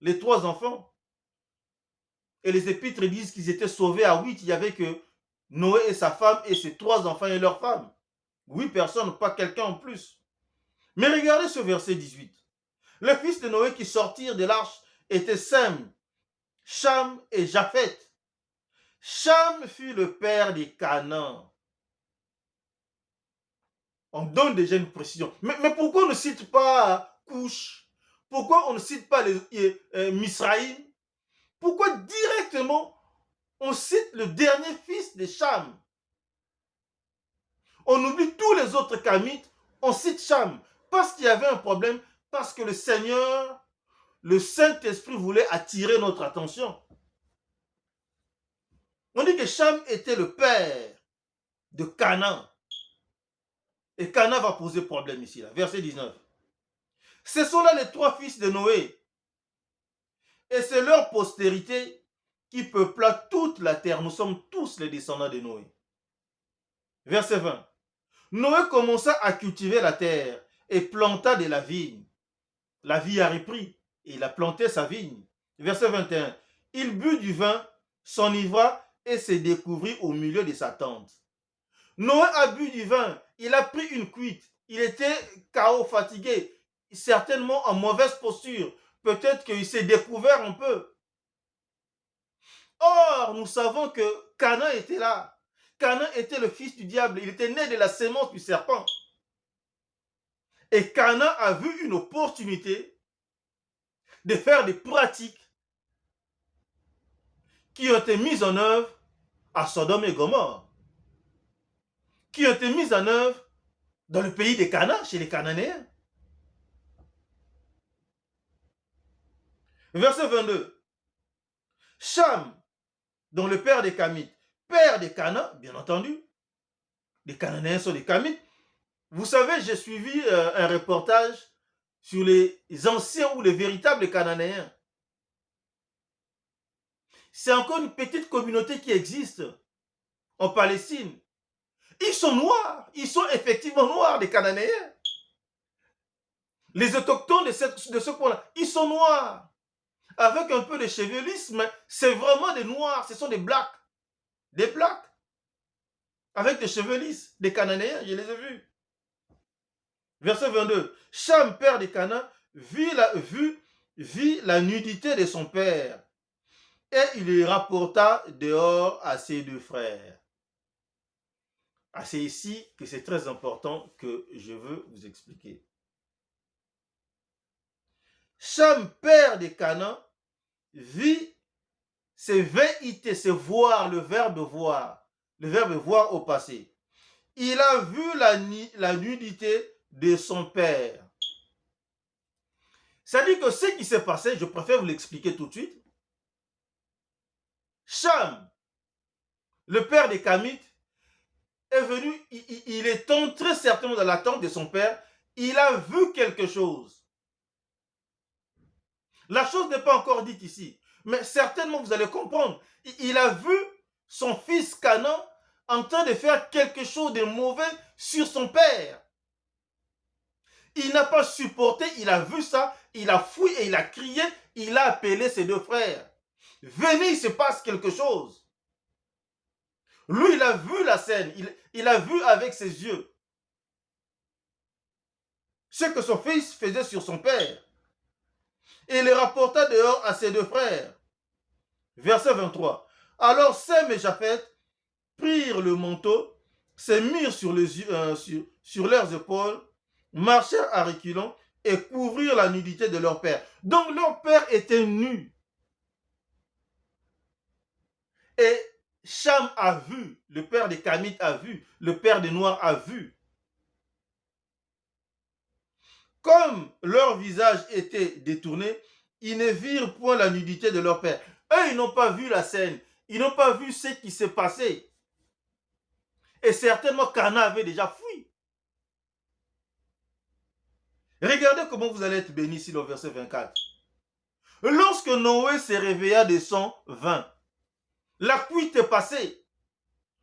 Les 3 enfants. Et les épîtres disent qu'ils étaient sauvés à 8. Il n'y avait que Noé et sa femme et ses 3 enfants et leur femme. 8 personnes, pas quelqu'un en plus. Mais regardez ce verset 18. Les fils de Noé qui sortirent de l'arche étaient Sem, Cham et Japheth. Cham fut le père des Canaan. On donne déjà une précision. Mais pourquoi on ne cite pas Couche? Pourquoi on ne cite pas Misraïm? Pourquoi directement on cite le dernier fils de Cham? On oublie tous les autres Kamites, on cite Cham. Parce qu'il y avait un problème, parce que le Seigneur, le Saint-Esprit voulait attirer notre attention. On dit que Cham était le père de Canaan. Et Canaan va poser problème ici, là. Verset 19. Ce sont là les 3 fils de Noé. Et c'est leur postérité qui peupla toute la terre. Nous sommes tous les descendants de Noé. Verset 20. Noé commença à cultiver la terre et planta de la vigne. La vie a repris et il a planté sa vigne. Verset 21. Il but du vin, s'enivra et se découvrit au milieu de sa tente. Noé a bu du vin, il a pris une cuite, il était KO, fatigué, certainement en mauvaise posture. Peut-être qu'il s'est découvert un peu. Or, nous savons que Canaan était là. Canaan était le fils du diable, il était né de la sémence du serpent. Et Canaan a vu une opportunité de faire des pratiques qui ont été mises en œuvre à Sodome et Gomorrhe, qui ont été mises en œuvre dans le pays des Canaan, chez les Cananéens. Verset 22. Cham, dont le père des Kamites, père des Canaan, bien entendu, les Cananéens sont des Kamites. Vous savez, j'ai suivi un reportage sur les anciens ou les véritables Cananéens. C'est encore une petite communauté qui existe en Palestine. Ils sont noirs, ils sont effectivement noirs, les Cananéens. Les autochtones de ce coin-là, ils sont noirs. Avec un peu de chevelisme, c'est vraiment des noirs, ce sont des blacks. Des blacks. Avec des chevelisses, des Cananéens, je les ai vus. Verset 22. Cham, père des Canaan, vit la nudité de son père. Et il les rapporta dehors à ses 2 frères. Ah, c'est ici que c'est très important que je veux vous expliquer. Cham, père des Canaan, vit, c'est V-I-T, c'est voir, le verbe voir au passé. Il a vu la nudité de son père. C'est-à-dire que ce qui s'est passé, je préfère vous l'expliquer tout de suite. Cham, le père des Kamites, est venu, il est entré certainement dans la tente de son père, il a vu quelque chose. La chose n'est pas encore dite ici, mais certainement vous allez comprendre. Il a vu son fils Canaan en train de faire quelque chose de mauvais sur son père. Il n'a pas supporté, il a vu ça, il a fui et il a crié, il a appelé ses 2 frères. Venez, il se passe quelque chose. Lui, il a vu la scène, il a vu avec ses yeux ce que son fils faisait sur son père. Et il le rapporta dehors à ses 2 frères. Verset 23. Alors Sem et Japheth prirent le manteau, se mirent sur leurs épaules, marchèrent à reculons et couvrirent la nudité de leur père. Donc leur père était nu. Et Cham a vu, le père des Kamites a vu, le père des Noirs a vu. comme leur visage était détourné, ils ne virent point la nudité de leur père. Eux, ils n'ont pas vu la scène. Ils n'ont pas vu ce qui s'est passé. Et certainement, Cana avait déjà fui. Regardez comment vous allez être bénis ici, le verset 24. Lorsque Noé se réveilla de son vin, la cuite est passée.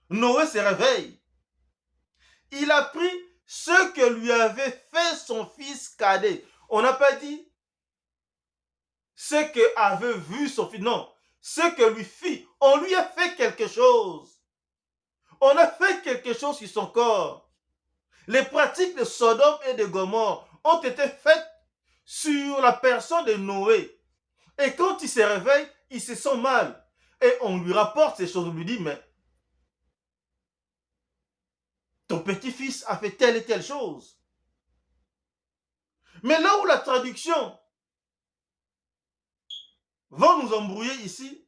Noé se réveille. Il a pris ce que lui avait fait son fils cadet. On n'a pas dit ce que avait vu son fils. Non, ce que lui fit. On lui a fait quelque chose. On a fait quelque chose sur son corps. Les pratiques de Sodome et de Gomorrhe ont été faites sur la personne de Noé. Et quand il se réveille, il se sent mal. Et on lui rapporte ces choses. On lui dit, mais ton petit-fils a fait telle et telle chose. Mais là où la traduction va nous embrouiller ici,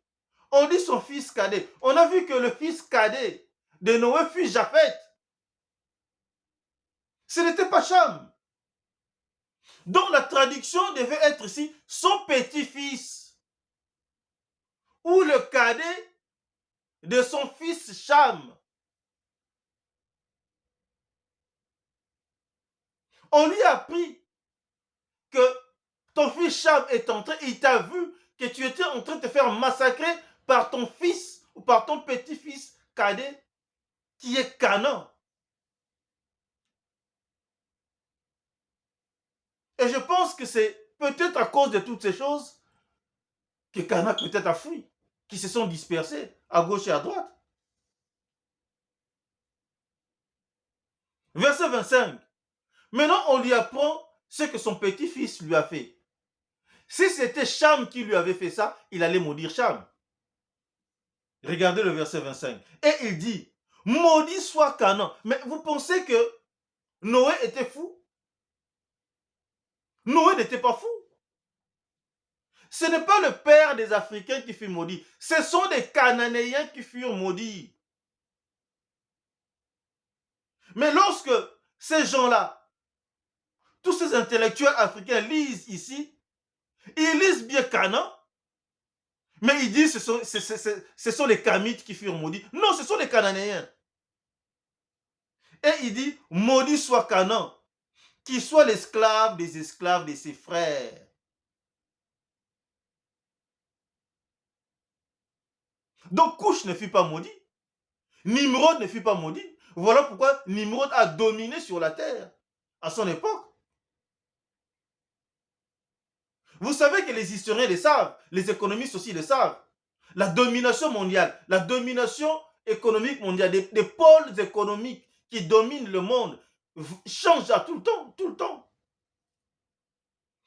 on dit son fils cadet. On a vu que le fils cadet de Noé fut Japheth. Ce n'était pas Cham. Donc la traduction devait être ici son petit-fils ou le cadet de son fils Cham. On lui a appris que ton fils Cham est entré, il t'a vu que tu étais en train de te faire massacrer par ton fils ou par ton petit-fils cadet qui est Canaan. Et je pense que c'est peut-être à cause de toutes ces choses que Canaan peut-être a fui, qui se sont dispersés à gauche et à droite. Verset 25. Maintenant, on lui apprend ce que son petit-fils lui a fait. Si c'était Cham qui lui avait fait ça, il allait maudire Cham. Regardez le verset 25. Et il dit, maudit soit Canaan. Mais vous pensez que Noé était fou? Noé n'était pas fou. Ce n'est pas le père des Africains qui fut maudit. Ce sont des Cananéens qui furent maudits. Mais lorsque ces gens-là, tous ces intellectuels africains lisent ici, ils lisent bien Canaan, mais ils disent que ce sont les Kamites qui furent maudits. Non, ce sont les Cananéens. Et il dit, maudit soit Canaan, qui soit l'esclave des esclaves de ses frères. Donc Couche ne fut pas maudit. Nimrod ne fut pas maudit. Voilà pourquoi Nimrod a dominé sur la terre à son époque. Vous savez que les historiens le savent, les économistes aussi le savent. La domination mondiale, la domination économique mondiale, des pôles économiques qui dominent le monde changent à tout le temps, tout le temps.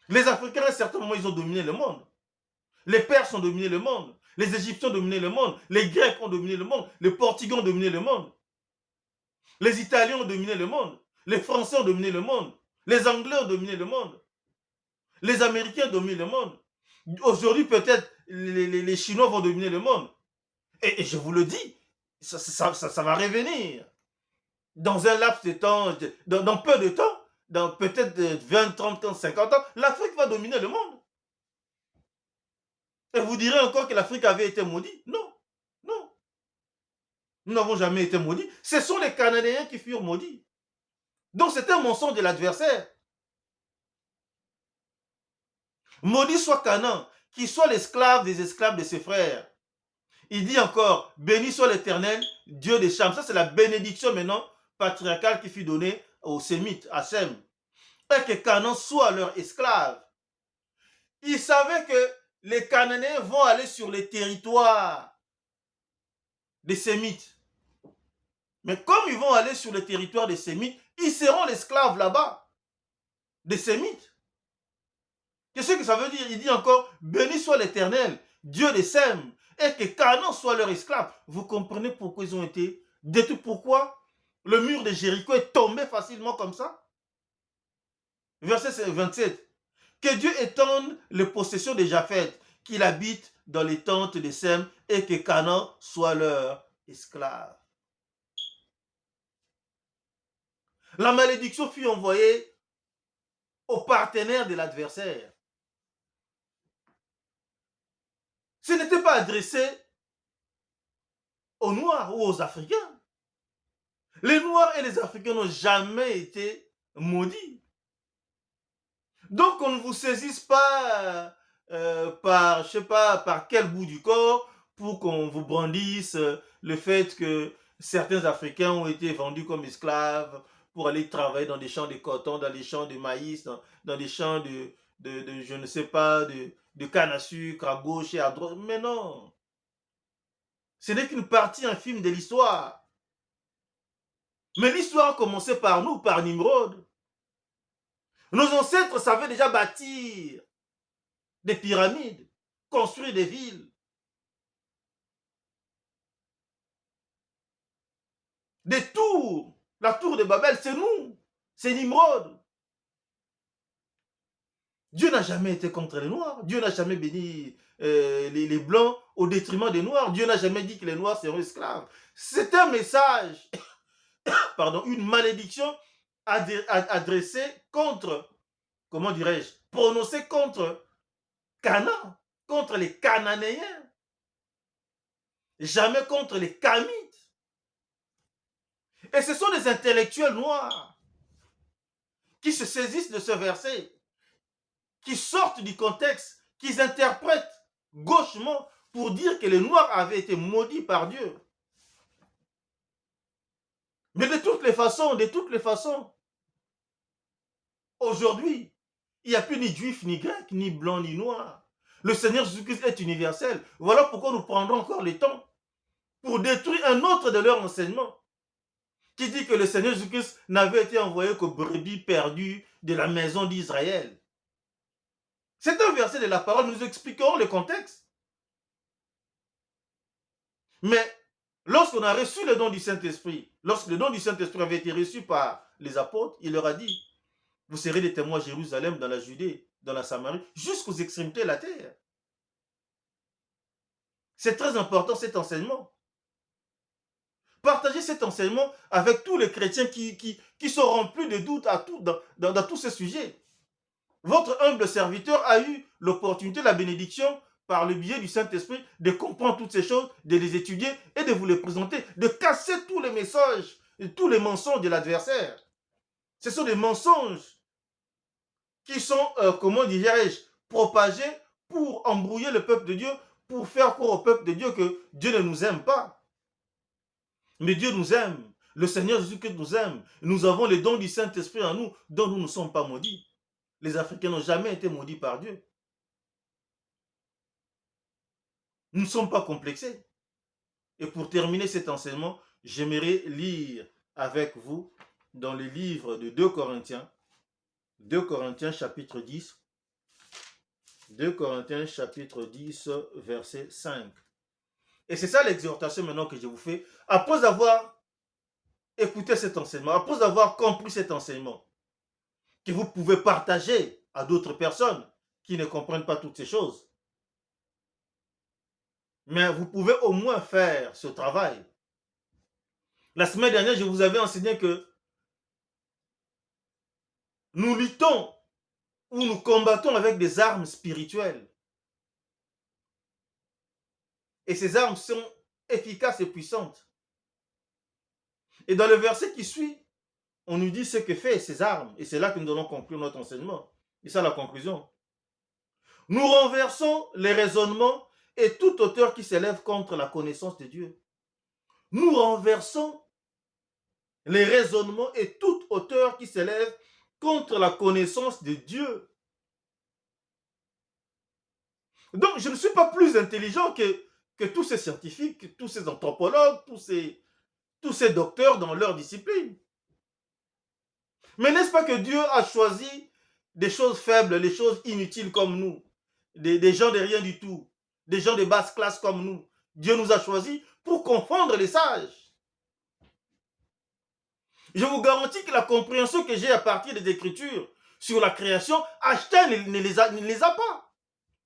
Les Africains, à un certain moment, ils ont dominé le monde. Les Perses ont dominé le monde. Les Égyptiens ont dominé le monde. Les Grecs ont dominé le monde. Les Portugais ont dominé le monde. Les Italiens ont dominé le monde. Les Français ont dominé le monde. Les Anglais ont dominé le monde. Les Américains dominent le monde. Aujourd'hui, peut-être, les Chinois vont dominer le monde. Et je vous le dis, ça va revenir. Dans un laps de temps, dans peu de temps, dans peut-être 20, 30 ans, 50 ans, l'Afrique va dominer le monde. Et vous direz encore que l'Afrique avait été maudite? Non, non. Nous n'avons jamais été maudits. Ce sont les Cananéens qui furent maudits. Donc c'est un mensonge de l'adversaire. Maudit soit Canaan, qui soit l'esclave des esclaves de ses frères. Il dit encore, béni soit l'Éternel, Dieu des Cham. Ça c'est la bénédiction maintenant patriarcale qui fut donnée aux Sémites, à Sem. Et que Canaan soit leur esclave. Ils savaient que les Cananéens vont aller sur les territoires des Sémites. Mais comme ils vont aller sur le territoire des Sémites, ils seront l'esclave là-bas, des Sémites. Qu'est-ce que ça veut dire? Il dit encore, béni soit l'Éternel, Dieu des Sem, et que Canaan soit leur esclave. Vous comprenez pourquoi ils ont été détruits? Pourquoi le mur de Jéricho est tombé facilement comme ça? Verset 27. Que Dieu étende les possessions de Japheth, qu'il habite dans les tentes de Sem, et que Canaan soit leur esclave. La malédiction fut envoyée aux partenaires de l'adversaire. Ce n'était pas adressé aux Noirs ou aux Africains. Les Noirs et les Africains n'ont jamais été maudits. Donc on ne vous saisisse pas par, je sais pas, par quel bout du corps pour qu'on vous brandisse le fait que certains Africains ont été vendus comme esclaves pour aller travailler dans des champs de coton, dans des champs de maïs, dans des champs de je ne sais pas, de canne à sucre à gauche et à droite. Mais non, ce n'est qu'une partie infime de l'histoire. Mais l'histoire a commencé par nous, par Nimrod. Nos ancêtres savaient déjà bâtir des pyramides, construire des villes, des tours. La tour de Babel, c'est nous, c'est Nimrod. Dieu n'a jamais été contre les Noirs. Dieu n'a jamais béni les Blancs au détriment des Noirs. Dieu n'a jamais dit que les Noirs seront esclaves. C'est un message, pardon, une malédiction adressée contre, comment dirais-je, prononcée contre Canaan, contre les Cananéens. Jamais contre les Kamites. Et ce sont des intellectuels noirs qui se saisissent de ce verset, qui sortent du contexte, qui interprètent gauchement pour dire que les Noirs avaient été maudits par Dieu. Mais de toutes les façons, aujourd'hui, il n'y a plus ni juif, ni grec, ni blanc, ni noir. Le Seigneur Jésus-Christ est universel. Voilà pourquoi nous prendrons encore le temps pour détruire un autre de leurs enseignements qui dit que le Seigneur Jésus-Christ n'avait été envoyé qu'aux brebis perdues de la maison d'Israël. C'est un verset de la parole, nous expliquerons le contexte. Mais lorsqu'on a reçu le don du Saint-Esprit, lorsque le don du Saint-Esprit avait été reçu par les apôtres, il leur a dit, vous serez des témoins à Jérusalem, dans la Judée, dans la Samarie, jusqu'aux extrémités de la terre. C'est très important cet enseignement. Partagez cet enseignement avec tous les chrétiens qui sont remplis de doutes dans tous ces sujets. Votre humble serviteur a eu l'opportunité, la bénédiction, par le biais du Saint-Esprit, de comprendre toutes ces choses, de les étudier et de vous les présenter, de casser tous les messages, tous les mensonges de l'adversaire. Ce sont des mensonges qui sont, comment dirais-je, propagés pour embrouiller le peuple de Dieu, pour faire croire au peuple de Dieu que Dieu ne nous aime pas. Mais Dieu nous aime. Le Seigneur Jésus-Christ nous aime. Nous avons les dons du Saint-Esprit en nous, dont nous ne sommes pas maudits. Les Africains n'ont jamais été maudits par Dieu. Nous ne sommes pas complexés. Et pour terminer cet enseignement, j'aimerais lire avec vous dans le livre de 2 Corinthiens chapitre 10, 2 Corinthiens chapitre 10, verset 5. Et c'est ça l'exhortation maintenant que je vous fais. Après avoir écouté cet enseignement, après avoir compris cet enseignement, que vous pouvez partager à d'autres personnes qui ne comprennent pas toutes ces choses. Mais vous pouvez au moins faire ce travail. La semaine dernière, je vous avais enseigné que nous luttons ou nous combattons avec des armes spirituelles. Et ces armes sont efficaces et puissantes. Et dans le verset qui suit, on nous dit ce que fait ces armes. Et c'est là que nous allons conclure notre enseignement. Et ça, la conclusion. Nous renversons les raisonnements et toute hauteur qui s'élève contre la connaissance de Dieu. Nous renversons les raisonnements et toute hauteur qui s'élève contre la connaissance de Dieu. Donc, je ne suis pas plus intelligent que tous ces scientifiques, tous ces anthropologues, tous ces docteurs dans leur discipline. Mais n'est-ce pas que Dieu a choisi des choses faibles, les choses inutiles comme nous, des gens de rien du tout, des gens de basse classe comme nous. Dieu nous a choisis pour confondre les sages. Je vous garantis que la compréhension que j'ai à partir des Écritures sur la création, Einstein ne les a pas.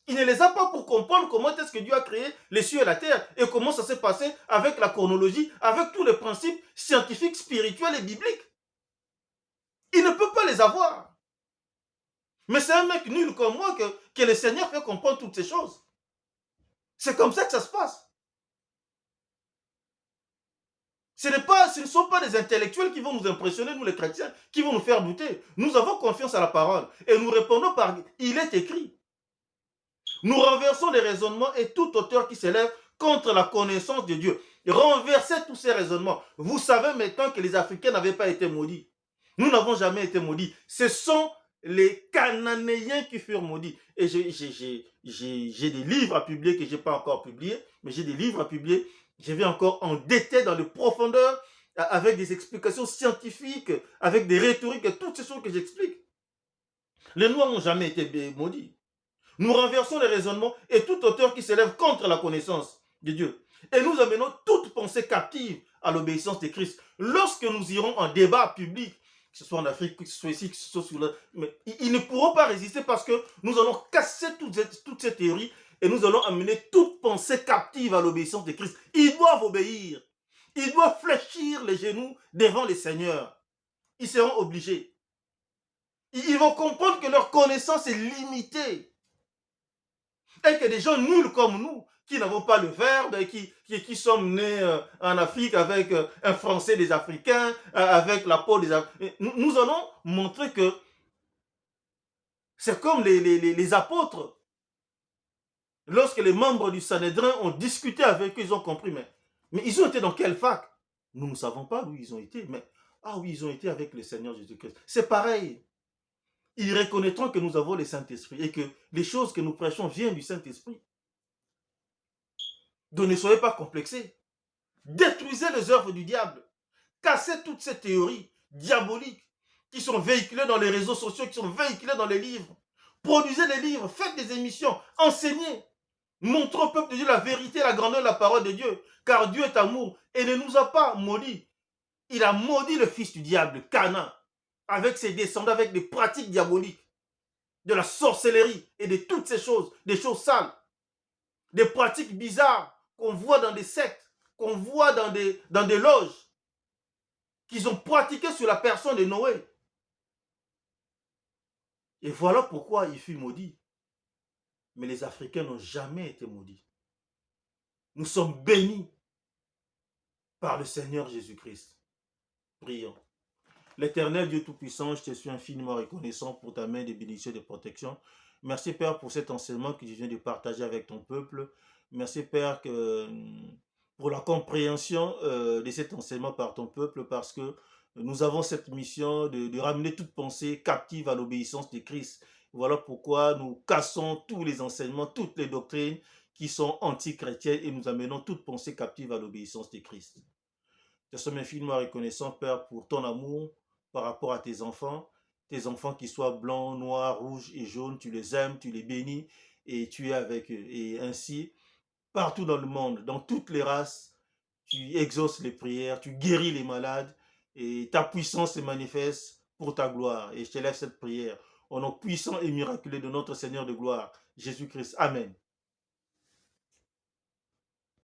Il ne les a pas pour comprendre comment est-ce que Dieu a créé les cieux et la terre et comment ça s'est passé avec la chronologie, avec tous les principes scientifiques, spirituels et bibliques. Il ne peut pas les avoir. Mais c'est un mec nul comme moi que le Seigneur fait comprendre toutes ces choses. C'est comme ça que ça se passe. Ce ne sont pas des intellectuels qui vont nous impressionner, nous les chrétiens, qui vont nous faire douter. Nous avons confiance à la parole et nous répondons par il est écrit. Nous renversons les raisonnements et tout auteur qui s'élève contre la connaissance de Dieu. Renversez tous ces raisonnements. Vous savez maintenant que les Africains n'avaient pas été maudits. Nous n'avons jamais été maudits. Ce sont les Cananéens qui furent maudits. Et j'ai des livres à publier que je n'ai pas encore publiés, mais j'ai des livres à publier. Je vais encore en détail dans les profondeurs, avec des explications scientifiques, avec des rhétoriques et toutes ces choses que j'explique. Les Noirs n'ont jamais été maudits. Nous renversons les raisonnements et tout auteur qui s'élève contre la connaissance de Dieu. Et nous amenons toute pensée captive à l'obéissance de Christ. Lorsque nous irons en débat public, que ce soit en Afrique, que ce soit ici, que ce soit sur le... Mais ils ne pourront pas résister parce que nous allons casser toutes ces théories et nous allons amener toute pensée captive à l'obéissance de Christ. Ils doivent obéir. Ils doivent fléchir les genoux devant le Seigneur. Ils seront obligés. Ils vont comprendre que leur connaissance est limitée. Et que des gens nuls comme nous, qui n'avons pas le verbe, qui sommes nés en Afrique avec un Français des Africains, avec la peau des Africains, nous allons montrer que c'est comme les apôtres. Lorsque les membres du Sanhédrin ont discuté avec eux, ils ont compris, mais ils ont été dans quelle fac? Nous ne savons pas où ils ont été, mais ah oui, ils ont été avec le Seigneur Jésus-Christ. C'est pareil. Ils reconnaîtront que nous avons le Saint-Esprit et que les choses que nous prêchons viennent du Saint-Esprit. Donc ne soyez pas complexés. Détruisez les œuvres du diable. Cassez toutes ces théories diaboliques qui sont véhiculées dans les réseaux sociaux, qui sont véhiculées dans les livres. Produisez des livres, faites des émissions, enseignez. Montrez au peuple de Dieu la vérité, la grandeur de la parole de Dieu. Car Dieu est amour et ne nous a pas maudits. Il a maudit le fils du diable, Canaan, avec ses descendants, avec des pratiques diaboliques, de la sorcellerie et de toutes ces choses, des choses sales, des pratiques bizarres qu'on voit dans des sectes, qu'on voit dans des loges, qu'ils ont pratiquées sur la personne de Noé. Et voilà pourquoi il fut maudit. Mais les Africains n'ont jamais été maudits. Nous sommes bénis par le Seigneur Jésus-Christ. Prions. L'Éternel Dieu Tout-Puissant, je te suis infiniment reconnaissant pour ta main de bénédiction et de protection. Merci Père pour cet enseignement que tu viens de partager avec ton peuple. Merci Père pour la compréhension de cet enseignement par ton peuple, parce que nous avons cette mission de ramener toute pensée captive à l'obéissance de Christ. Voilà pourquoi nous cassons tous les enseignements, toutes les doctrines qui sont anti-chrétiennes et nous amenons toute pensée captive à l'obéissance de Christ. Je suis infiniment reconnaissant, Père, pour ton amour par rapport à tes enfants qui soient blancs, noirs, rouges et jaunes, tu les aimes, tu les bénis et tu es avec eux. Et ainsi, partout dans le monde, dans toutes les races, tu exauces les prières, tu guéris les malades et ta puissance se manifeste pour ta gloire. Et je te lève cette prière au nom puissant et miraculeux de notre Seigneur de gloire, Jésus-Christ. Amen.